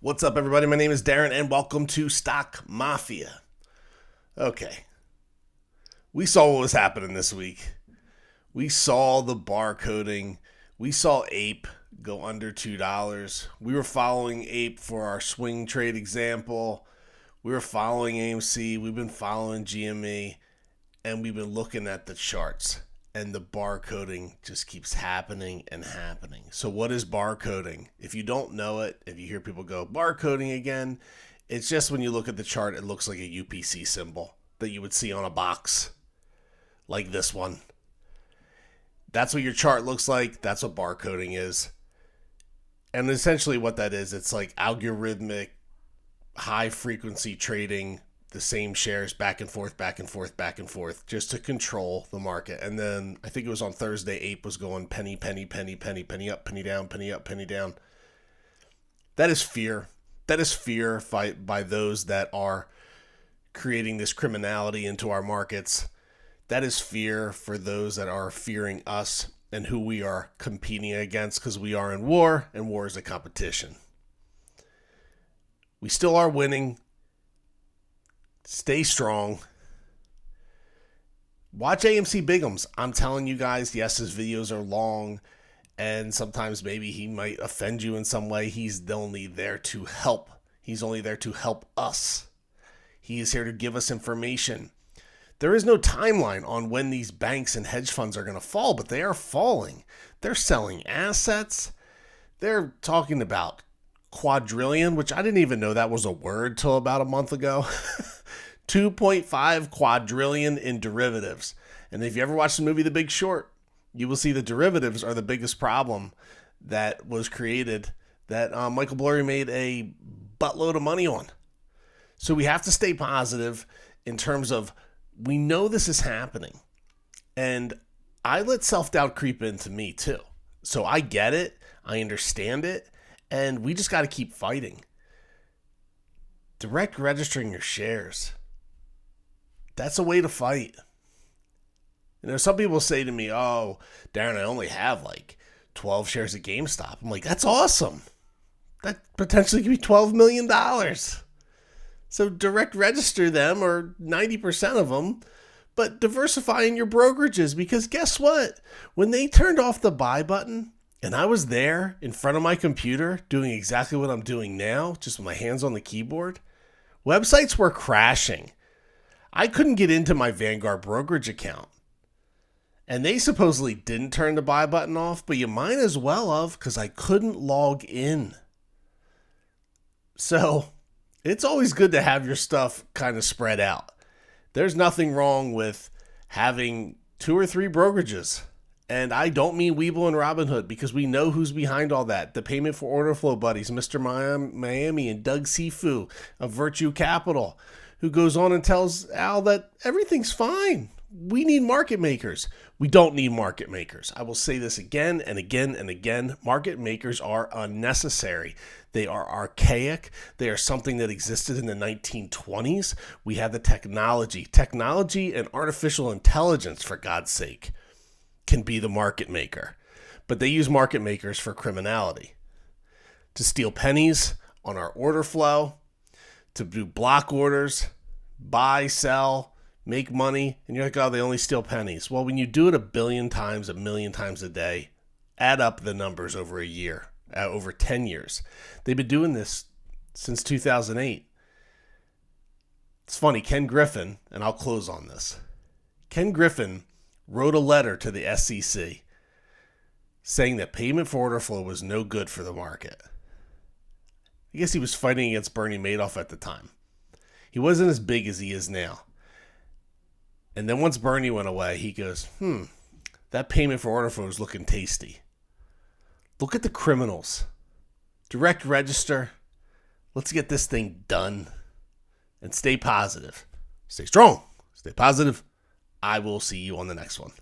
What's up, everybody? My name is Darren, and welcome to Stock Mafia. Okay, we saw what was happening this week. We saw the barcoding. We saw Ape go under $2. We were following Ape for our swing trade example. We were following AMC. We've been following GME, and we've been looking at the charts. And the barcoding just keeps happening and happening. So what is barcoding? If you don't know it, if you hear people go barcoding again, it's just when you look at the chart, it looks like a UPC symbol that you would see on a box like this one. That's what your chart looks like. That's what barcoding is. And essentially what that is, it's like algorithmic, high frequency trading the same shares back and forth, just to control the market. And then I think it was on Thursday, Ape was going penny, penny, penny, penny, penny up, penny down, penny up, penny down. That is fear. That is fear by those that are creating this criminality into our markets. That is fear for those that are fearing us and who we are competing against, because we are in war, and war is a competition. We still are winning. Stay strong. Watch AMC Bigums. I'm telling you guys, yes, his videos are long, and sometimes maybe he might offend you in some way. He's only there to help. He's only there to help us. He is here to give us information. There is no timeline on when these banks and hedge funds are going to fall, but they are falling. They're selling assets. They're talking about quadrillion, which I didn't even know that was a word till about a month ago. 2.5 quadrillion in derivatives. And if you ever watched the movie The Big Short, you will see the derivatives are the biggest problem that was created, that Michael Burry made a buttload of money on. So we have to stay positive in terms of, we know this is happening. And I let self-doubt creep into me too. So I get it. I understand it. And we just got to keep fighting. Direct registering your shares. That's a way to fight. You know, some people say to me, oh, Darren, I only have like 12 shares of GameStop. I'm like, that's awesome. That potentially could be $12 million. So direct register them, or 90% of them, but diversify in your brokerages, because guess what? When they turned off the buy button, and I was there in front of my computer doing exactly what I'm doing now, just with my hands on the keyboard, websites were crashing. I couldn't get into my Vanguard brokerage account. And they supposedly didn't turn the buy button off, but you might as well have, because I couldn't log in. So it's always good to have your stuff kind of spread out. There's nothing wrong with having 2 or 3 brokerages. And I don't mean Webull and Robinhood, because we know who's behind all that. The payment for order flow buddies, Mr. Miami and Doug Sifu of Virtue Capital, who goes on and tells Al that everything's fine. We need market makers. We don't need market makers. I will say this again and again and again. Market makers are unnecessary. They are archaic. They are something that existed in the 1920s. We have the technology. Technology and artificial intelligence, for God's sake, can be the market maker. But they use market makers for criminality. To steal pennies on our order flow, to do block orders, buy, sell, make money, and you're like, oh, they only steal pennies. Well, when you do it 1 billion times, 1 million times a day, add up the numbers over a year, over 10 years. They've been doing this since 2008. It's funny, Ken Griffin, and I'll close on this. Ken Griffin wrote a letter to the SEC saying that payment for order flow was no good for the market. I guess he was fighting against Bernie Madoff at the time. He wasn't as big as he is now. And then once Bernie went away, he goes, that payment for order flow is looking tasty. Look at the criminals. Direct register. Let's get this thing done. And stay positive. Stay strong. Stay positive. I will see you on the next one.